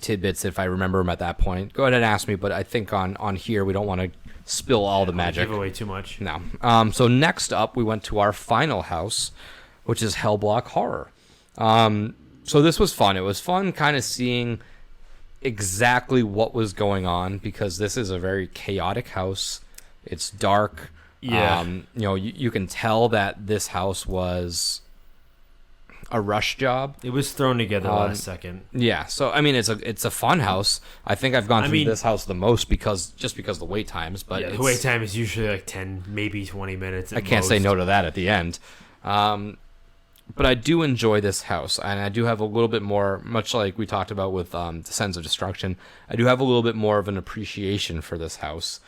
tidbits if I remember them at that point, go ahead and ask me. But I think on here, we don't want to spill all the magic. Give away too much. No. So next up, we went to our final house, which is Hellblock Horror. So this was fun. It was fun kind of seeing exactly what was going on, because this is a very chaotic house. It's dark. Yeah. You can tell that this house was a rush job. It was thrown together last second. Yeah. So I mean, it's a fun house. I think I've gone through this house the most because the wait times. But the wait time is usually like 10, maybe 20 minutes. I can't say no to that at the end. But I do enjoy this house, and I do have a little bit more, much like we talked about with Descendants of Destruction, I do have a little bit more of an appreciation for this house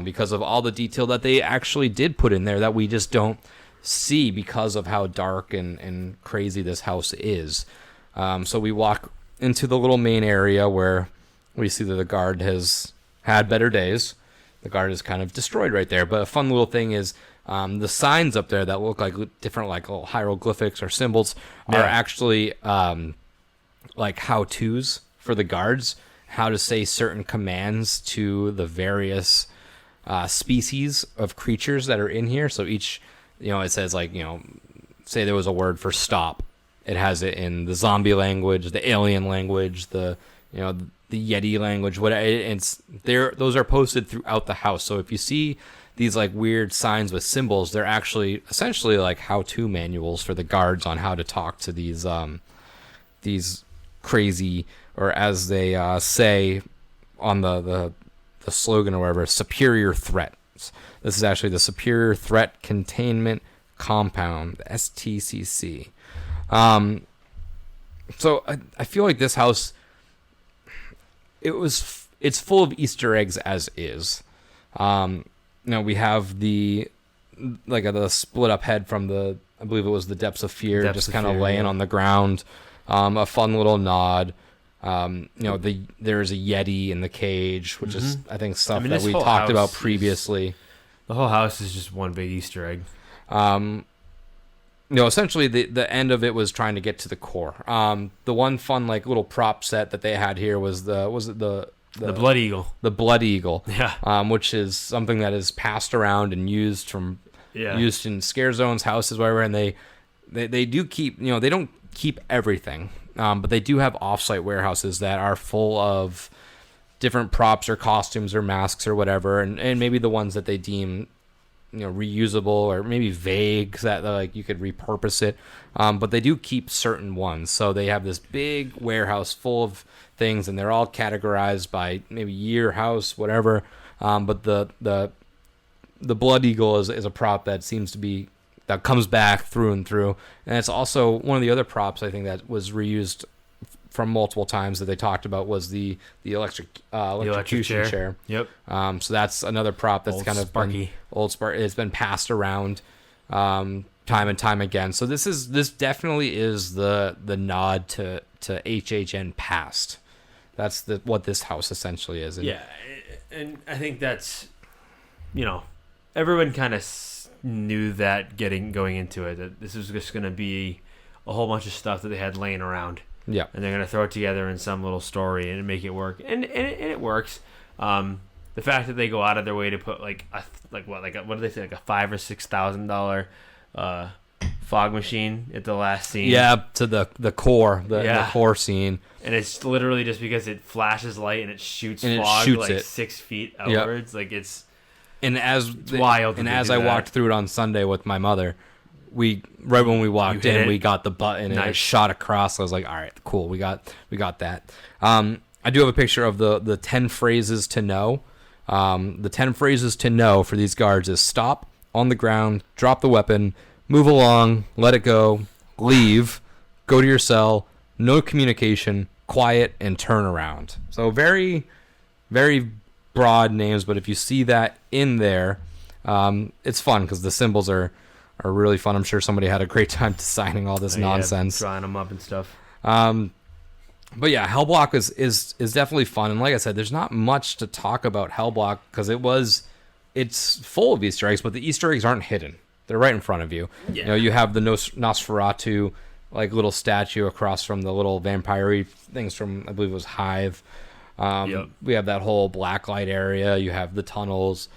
because of all the detail that they actually did put in there that we just don't see because of how dark and crazy this house is. So we walk into the little main area where we see that the guard has had better days. The guard is kind of destroyed right there, but a fun little thing is the signs up there that look like different, like little hieroglyphics or symbols, are actually like how-tos for the guards, how to say certain commands to the various species of creatures that are in here. So each, it says like, say there was a word for stop. It has it in the zombie language, the alien language, the Yeti language. It's there. Those are posted throughout the house. So if you see these like weird signs with symbols, they're actually essentially like how-to manuals for the guards on how to talk to these crazy, or as they say on the slogan or whatever, superior threats. This is actually the Superior Threat Containment Compound, the STCC. So I feel like this house, it's full of Easter eggs as is. We have the split up head from I believe it was the Depths of Fear, just kind of laying on the ground. A fun little nod. There's a Yeti in the cage, which is, I think, stuff that we talked about previously. The whole house is just one big Easter egg. Essentially the end of it was trying to get to the core. The one fun like little prop set that they had here was the Blood Eagle. The Blood Eagle. Yeah. Which is something that is passed around and used in scare zones, houses, whatever, and they do keep, they don't keep everything. But they do have offsite warehouses that are full of different props or costumes or masks or whatever, and maybe the ones that they deem reusable or maybe vague, so that like you could repurpose it, but they do keep certain ones. So they have this big warehouse full of things, and they're all categorized by maybe year, house, whatever, but the Blood Eagle is a prop that seems to be, that comes back through and through, and it's also one of the other props I think that was reused from multiple times that they talked about was the electrocution chair. Yep. So that's another prop that's kind of Sparky. It's been passed around time and time again. So this definitely is the nod to HHN past. That's what this house essentially is. Yeah, and I think that's, everyone kind of knew that going into it, that this was just going to be a whole bunch of stuff that they had laying around. Yeah, and they're gonna throw it together in some little story and make it work, and it works. The fact that they go out of their way to put what do they say, like a $5,000 or $6,000 fog machine at the last scene? Yeah, to the core, the core scene, and it's literally just because it flashes light and it shoots and fog it shoots like it 6 feet outwards. Yep. Like it's wild. And as I walked through it on Sunday with my mother, right when we walked in, we got the button and it shot across. I was like, all right, cool. We got that. I do have a picture of the 10 phrases to know. The 10 phrases to know for these guards is stop, on the ground, drop the weapon, move along, let it go, leave, go to your cell, no communication, quiet, and turn around. So very, very broad names, but if you see that in there, it's fun because the symbols are really fun. I'm sure somebody had a great time designing all this nonsense. Drawing them up and stuff. But yeah, Hellblock is definitely fun. And like I said, there's not much to talk about Hellblock because it's full of Easter eggs, but the Easter eggs aren't hidden. They're right in front of you. Yeah. You know, you have the Nosferatu like little statue across from the little vampire things from, I believe it was Hive. Yep. We have that whole blacklight area. You have the tunnels.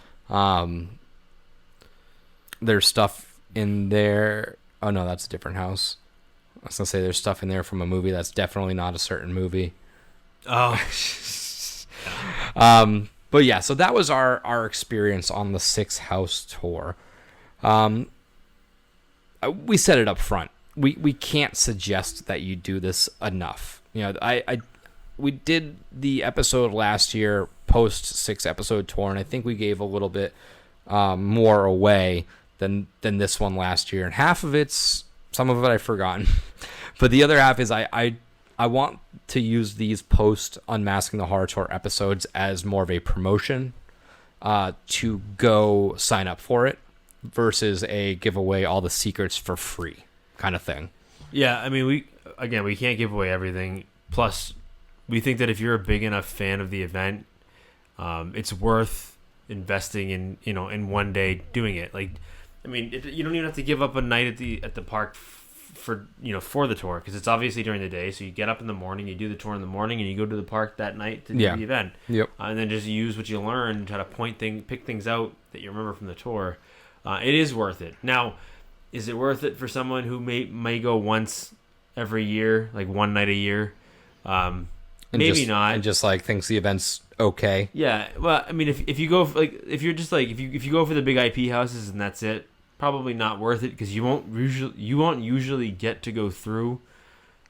There's stuff in there. Oh no, that's a different house. I was gonna say there's stuff in there from a movie that's definitely not a certain movie. Oh. But yeah, so that was our experience on the 6-house tour. We set it up front. We can't suggest that you do this enough. You know, we did the episode last year, post 6-episode tour, and I think we gave a little bit more away than this one last year. And some of it I've forgotten, but the other half is I want to use these post Unmasking the Horror Tour episodes as more of a promotion to go sign up for it versus a give away all the secrets for free kind of thing. Yeah, I mean, we can't give away everything. Plus, we think that if you're a big enough fan of the event, it's worth investing in one day doing it. Like, I mean, you don't even have to give up a night at the park for the tour, because it's obviously during the day. So you get up in the morning, you do the tour in the morning, and you go to the park that night to do the event. Yep. And then just use what you learn, try to pick things out that you remember from the tour. It is worth it. Now, is it worth it for someone who may go once every year, like one night a year? Maybe not. And just like thinks the event's okay. Yeah. Well, I mean, if you go if you're just like if you go for the big IP houses and that's it, probably not worth it, because you won't usually get to go through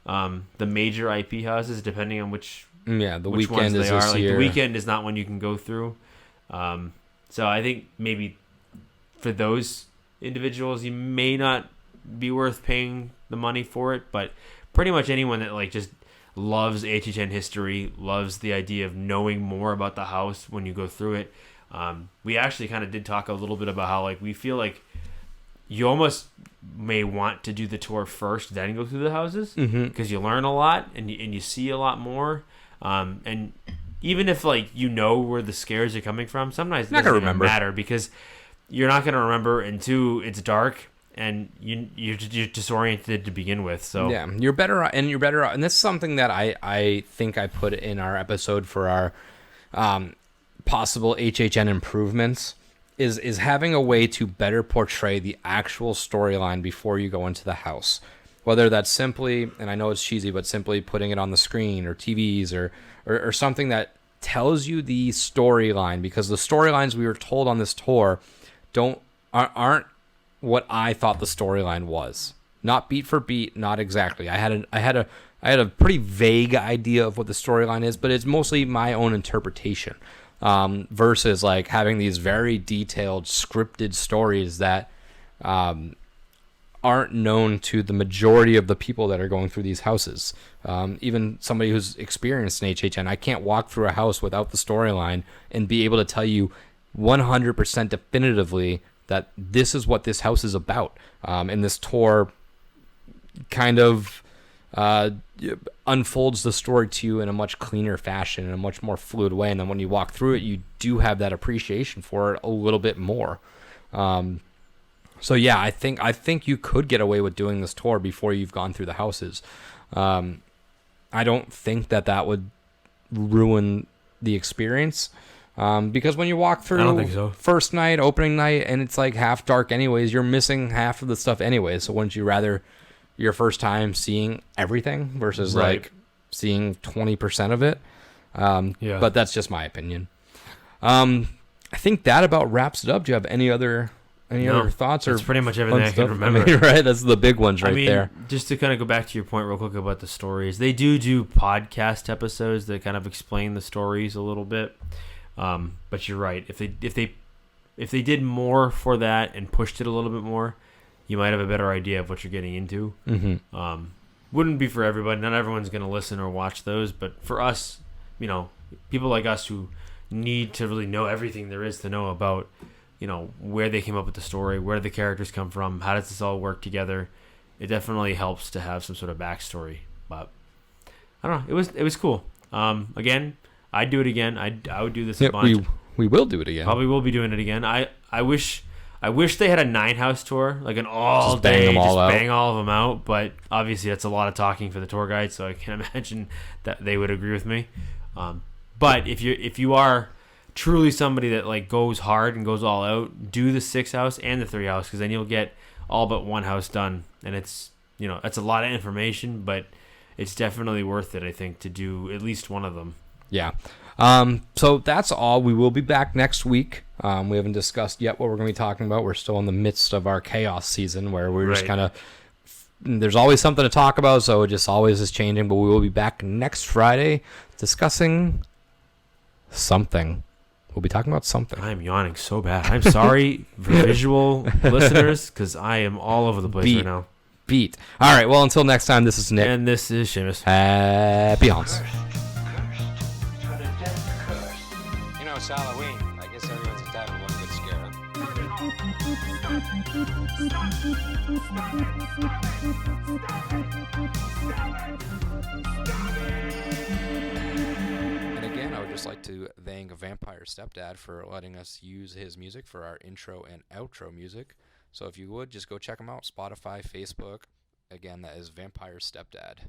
the major IP houses, depending on which weekend ones is they are. this Like year. the weekend is not one you can go through. So I think maybe for those individuals, you may not be worth paying the money for it, but pretty much anyone that like just loves HHN history, loves the idea of knowing more about the house when you go through it. We actually kind of did talk a little bit about how like we feel like you almost may want to do the tour first, then go through the houses, because you learn a lot and you see a lot more. And even if like where the scares are coming from, sometimes it doesn't even matter, because you're not going to remember, and two, it's dark and you're disoriented to begin with. So yeah, you're better off, and this is something that I think I put in our episode for our possible HHN improvements is having a way to better portray the actual storyline before you go into the house. Whether that's simply, and I know it's cheesy, but simply putting it on the screen or TVs or something that tells you the storyline, because the storylines we were told on this tour aren't what I thought the storyline was. Not beat for beat, not exactly. I had a pretty vague idea of what the storyline is, but it's mostly my own interpretation. Versus like having these very detailed scripted stories that aren't known to the majority of the people that are going through these houses. Even somebody who's experienced in HHN, I can't walk through a house without the storyline and be able to tell you 100% definitively that this is what this house is about. And this tour kind of unfolds the story to you in a much cleaner fashion, in a much more fluid way, and then when you walk through it, you do have that appreciation for it a little bit more. So yeah, I think you could get away with doing this tour before you've gone through the houses. I don't think that would ruin the experience, because when you walk through, I don't think so. First night, opening night, and it's like half dark anyways, you're missing half of the stuff anyways. So wouldn't you rather your first time seeing everything versus like seeing 20% of it? Yeah. But that's just my opinion. I think that about wraps it up. Do you have any other thoughts? That's or pretty much everything I can stuff? remember. I mean, right? That's the big ones right there. Just to kind of go back to your point real quick about the stories, they do podcast episodes that kind of explain the stories a little bit. But you're right. If they did more for that and pushed it a little bit more, you might have a better idea of what you're getting into. Mm-hmm. Wouldn't be for everybody. Not everyone's going to listen or watch those, but for us, people like us who need to really know everything there is to know about, where they came up with the story, where the characters come from, how does this all work together, it definitely helps to have some sort of backstory. But I don't know. It was cool. Again, I'd do it again. I would do this a bunch. We will do it again. Probably will be doing it again. I wish they had a 9-house tour, like an all Just bang day, them all just out. bang all of them out. But obviously, that's a lot of talking for the tour guide, so I can imagine that they would agree with me. But if you are truly somebody that like goes hard and goes all out, do the 6-house and the 3-house, because then you'll get all but one house done, and it's that's a lot of information, but it's definitely worth it, I think, to do at least one of them. Yeah. So that's all. We will be back next week. We haven't discussed yet what we're going to be talking about. We're still in the midst of our chaos season where we're just kind of, there's always something to talk about, so it just always is changing. But we will be back next Friday discussing something. We'll be talking about something. I'm yawning so bad. I'm sorry for visual listeners, because I am all over the place right now. Beat. All right. Well, until next time, this is Nick. And this is Shamus. Happy haunts. You know, it's Halloween. I guess everyone's entitled to one good scare. And again, I would just like to thank Vampire Stepdad for letting us use his music for our intro and outro music. So if you would, just go check him out. Spotify, Facebook. Again, that is Vampire Stepdad.